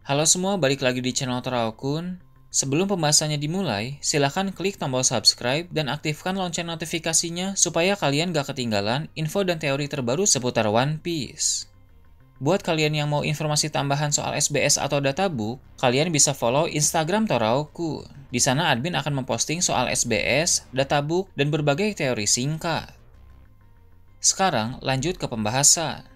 Halo semua, balik lagi di channel Toraokun. Sebelum pembahasannya dimulai, silahkan klik tombol subscribe dan aktifkan lonceng notifikasinya supaya kalian gak ketinggalan info dan teori terbaru seputar One Piece. Buat kalian yang mau informasi tambahan soal SBS atau databook, kalian bisa follow Instagram Toraokun. Di sana admin akan memposting soal SBS, databook, dan berbagai teori singkat. Sekarang lanjut ke pembahasan.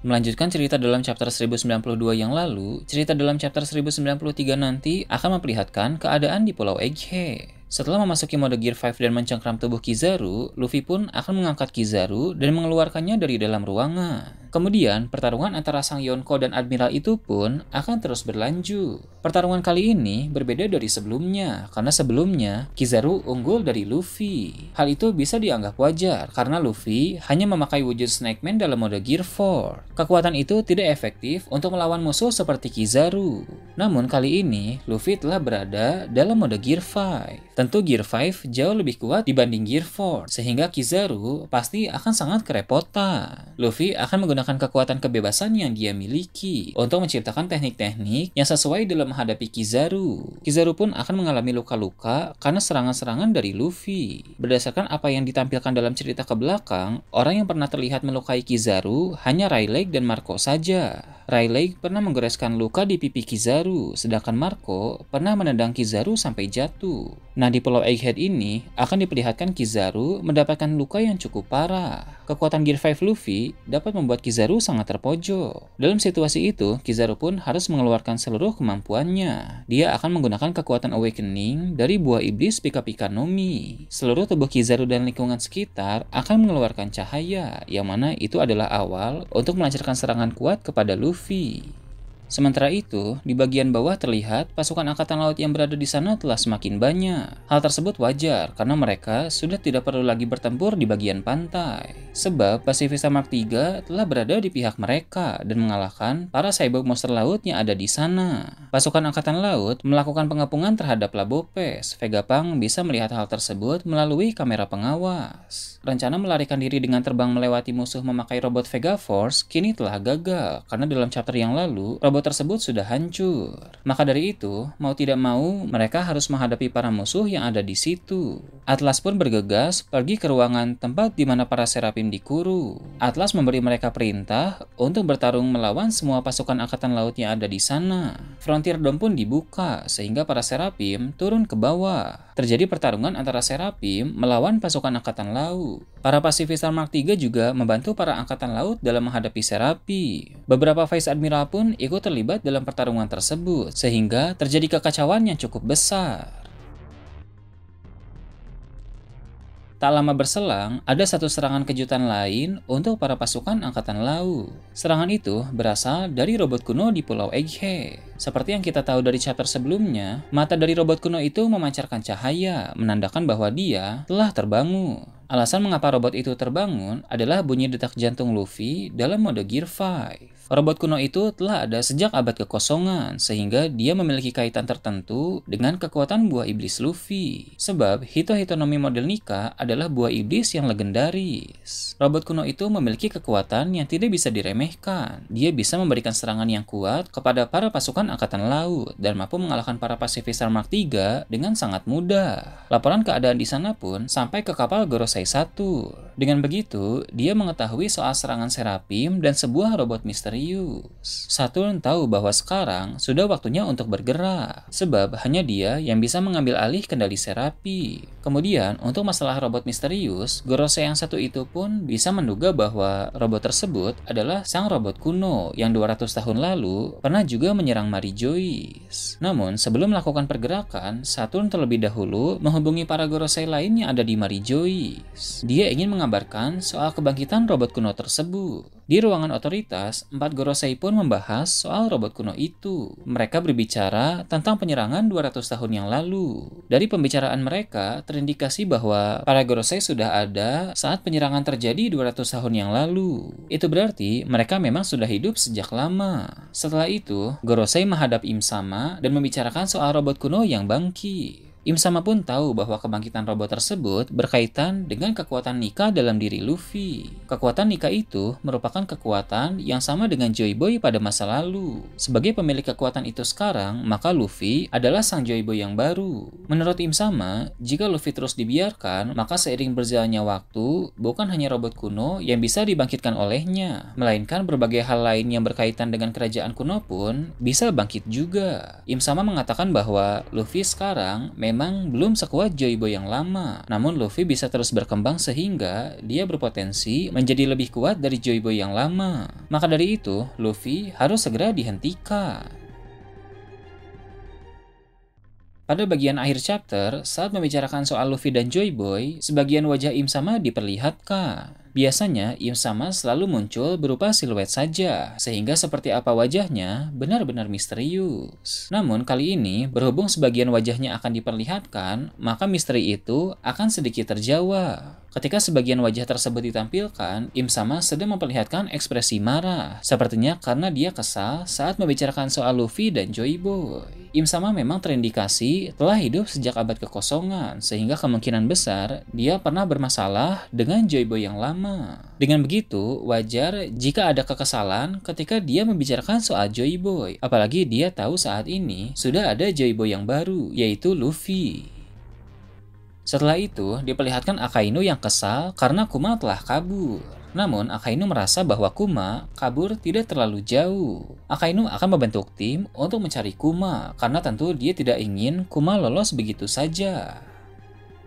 Melanjutkan cerita dalam chapter 1092 yang lalu, cerita dalam chapter 1093 nanti akan memperlihatkan keadaan di Pulau Egghead. Setelah memasuki mode Gear 5 dan mencengkram tubuh Kizaru, Luffy pun akan mengangkat Kizaru dan mengeluarkannya dari dalam ruangan. Kemudian, pertarungan antara Sang Yonko dan Admiral itu pun akan terus berlanjut. Pertarungan kali ini berbeda dari sebelumnya, karena sebelumnya Kizaru unggul dari Luffy. Hal itu bisa dianggap wajar, karena Luffy hanya memakai wujud Snake Man dalam mode Gear 4. Kekuatan itu tidak efektif untuk melawan musuh seperti Kizaru. Namun kali ini, Luffy telah berada dalam mode Gear 5. Tentu Gear 5 jauh lebih kuat dibanding Gear 4, sehingga Kizaru pasti akan sangat kerepotan. Luffy akan menggunakan kekuatan kebebasan yang dia miliki untuk menciptakan teknik-teknik yang sesuai dalam menghadapi Kizaru. Kizaru pun akan mengalami luka-luka karena serangan-serangan dari Luffy. Berdasarkan apa yang ditampilkan dalam cerita ke belakang, orang yang pernah terlihat melukai Kizaru hanya Rayleigh dan Marco saja. Rayleigh pernah menggoreskan luka di pipi Kizaru, sedangkan Marco pernah menendang Kizaru sampai jatuh. Nah, di Pulau Egghead ini akan diperlihatkan Kizaru mendapatkan luka yang cukup parah. Kekuatan Gear 5 Luffy dapat membuat Kizaru sangat terpojok. Dalam situasi itu, Kizaru pun harus mengeluarkan seluruh kemampuannya. Dia akan menggunakan kekuatan Awakening dari buah iblis Pika Pika no Mi. Seluruh tubuh Kizaru dan lingkungan sekitar akan mengeluarkan cahaya, yang mana itu adalah awal untuk melancarkan serangan kuat kepada Luffy. Sementara itu, di bagian bawah terlihat pasukan angkatan laut yang berada di sana telah semakin banyak. Hal tersebut wajar karena mereka sudah tidak perlu lagi bertempur di bagian pantai. Sebab Pacifista Mark III telah berada di pihak mereka dan mengalahkan para cyborg monster laut yang ada di sana. Pasukan angkatan laut melakukan pengepungan terhadap Labopes. Vegapunk bisa melihat hal tersebut melalui kamera pengawas. Rencana melarikan diri dengan terbang melewati musuh memakai robot Vega Force kini telah gagal karena dalam chapter yang lalu robot tersebut sudah hancur. Maka dari itu, mau tidak mau, mereka harus menghadapi para musuh yang ada di situ. Atlas pun bergegas pergi ke ruangan tempat di mana para Serapim dikurung. Atlas memberi mereka perintah untuk bertarung melawan semua pasukan angkatan laut yang ada di sana. Frontier Dome pun dibuka, sehingga para Serapim turun ke bawah. Terjadi pertarungan antara Serapim melawan pasukan angkatan laut. Para Pacifista Mark III juga membantu para angkatan laut dalam menghadapi Serapim. Beberapa Vice Admiral pun ikut terlibat dalam pertarungan tersebut, sehingga terjadi kekacauan yang cukup besar. Tak lama berselang, ada satu serangan kejutan lain untuk para pasukan angkatan laut. Serangan itu berasal dari robot kuno di Pulau Egghead. Seperti yang kita tahu dari chapter sebelumnya, mata dari robot kuno itu memancarkan cahaya, menandakan bahwa dia telah terbangun. Alasan mengapa robot itu terbangun adalah bunyi detak jantung Luffy dalam mode Gear 5. Robot kuno itu telah ada sejak abad kekosongan, sehingga dia memiliki kaitan tertentu dengan kekuatan buah iblis Luffy. Sebab Hito Hitonomi model Nika adalah buah iblis yang legendaris. Robot kuno itu memiliki kekuatan yang tidak bisa diremehkan. Dia bisa memberikan serangan yang kuat kepada para pasukan angkatan laut dan mampu mengalahkan para Pacifista Mark III dengan sangat mudah. Laporan keadaan di sana pun sampai ke kapal Gorosei 1. Dengan begitu, dia mengetahui soal serangan Serapim dan sebuah robot misterius. Saturn tahu bahwa sekarang sudah waktunya untuk bergerak, sebab hanya dia yang bisa mengambil alih kendali Serapim. Kemudian, untuk masalah robot misterius, Gorosei yang satu itu pun bisa menduga bahwa robot tersebut adalah sang robot kuno yang 200 tahun lalu pernah juga menyerang Mary Joyce. Namun, sebelum melakukan pergerakan, Saturn terlebih dahulu menghubungi para Gorosei lain yang ada di Mary Joyce. Dia ingin mengabarkan soal kebangkitan robot kuno tersebut. Di ruangan otoritas, 4 Gorosei pun membahas soal robot kuno itu. Mereka berbicara tentang penyerangan 200 tahun yang lalu. Dari pembicaraan mereka, terindikasi bahwa para Gorosei sudah ada saat penyerangan terjadi 200 tahun yang lalu. Itu berarti mereka memang sudah hidup sejak lama. Setelah itu, Gorosei menghadap Im Sama dan membicarakan soal robot kuno yang bangkit. Im Sama pun tahu bahwa kebangkitan robot tersebut berkaitan dengan kekuatan Nika dalam diri Luffy. Kekuatan Nika itu merupakan kekuatan yang sama dengan Joy Boy pada masa lalu. Sebagai pemilik kekuatan itu sekarang, maka Luffy adalah sang Joy Boy yang baru. Menurut Im Sama, jika Luffy terus dibiarkan, maka seiring berjalannya waktu, bukan hanya robot kuno yang bisa dibangkitkan olehnya, melainkan berbagai hal lain yang berkaitan dengan kerajaan kuno pun bisa bangkit juga. Im Sama mengatakan bahwa Luffy sekarang memang belum sekuat Joy Boy yang lama, namun Luffy bisa terus berkembang sehingga dia berpotensi menjadi lebih kuat dari Joy Boy yang lama. Maka dari itu, Luffy harus segera dihentikan. Pada bagian akhir chapter, saat membicarakan soal Luffy dan Joy Boy, sebagian wajah Im Sama diperlihatkan. Biasanya, Im Sama selalu muncul berupa siluet saja, sehingga seperti apa wajahnya benar-benar misterius. Namun kali ini, berhubung sebagian wajahnya akan diperlihatkan, maka misteri itu akan sedikit terjawab. Ketika sebagian wajah tersebut ditampilkan, Im Sama sedang memperlihatkan ekspresi marah, sepertinya karena dia kesal saat membicarakan soal Luffy dan Joy Boy. Im Sama memang terindikasi telah hidup sejak abad kekosongan, sehingga kemungkinan besar dia pernah bermasalah dengan Joy Boy yang lama. Dengan begitu, wajar jika ada kekesalan ketika dia membicarakan soal Joy Boy. Apalagi dia tahu saat ini sudah ada Joy Boy yang baru, yaitu Luffy. Setelah itu, diperlihatkan Akainu yang kesal karena Kuma telah kabur. Namun, Akainu merasa bahwa Kuma kabur tidak terlalu jauh. Akainu akan membentuk tim untuk mencari Kuma, karena tentu dia tidak ingin Kuma lolos begitu saja.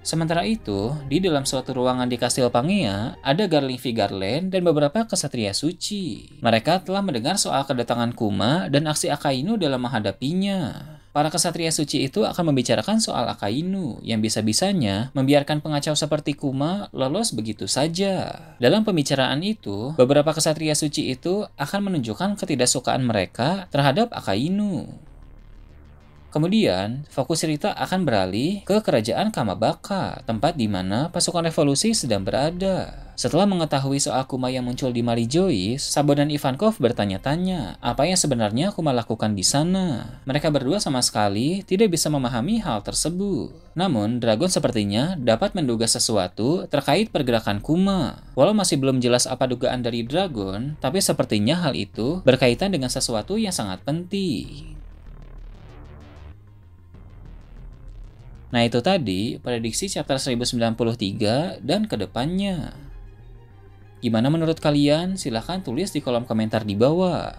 Sementara itu, di dalam suatu ruangan di Kastil Pangea, ada Garling Vigarland dan beberapa kesatria suci. Mereka telah mendengar soal kedatangan Kuma dan aksi Akainu dalam menghadapinya. Para kesatria suci itu akan membicarakan soal Akainu, yang bisa-bisanya membiarkan pengacau seperti Kuma lolos begitu saja. Dalam pembicaraan itu, beberapa kesatria suci itu akan menunjukkan ketidaksukaan mereka terhadap Akainu. Kemudian, fokus cerita akan beralih ke kerajaan Kamabaka, tempat di mana pasukan revolusi sedang berada. Setelah mengetahui soal Kuma yang muncul di Mary Joyce, Sabo dan Ivankov bertanya-tanya apa yang sebenarnya Kuma lakukan di sana. Mereka berdua sama sekali tidak bisa memahami hal tersebut. Namun, Dragon sepertinya dapat menduga sesuatu terkait pergerakan Kuma. Walau masih belum jelas apa dugaan dari Dragon, tapi sepertinya hal itu berkaitan dengan sesuatu yang sangat penting. Nah itu tadi prediksi chapter 1093 dan kedepannya. Gimana menurut kalian? Silahkan tulis di kolom komentar di bawah.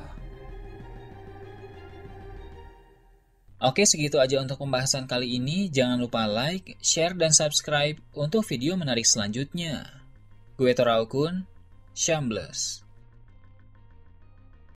Oke, segitu aja untuk pembahasan kali ini. Jangan lupa like, share, dan subscribe untuk video menarik selanjutnya. Gue Toraukun, Shambles.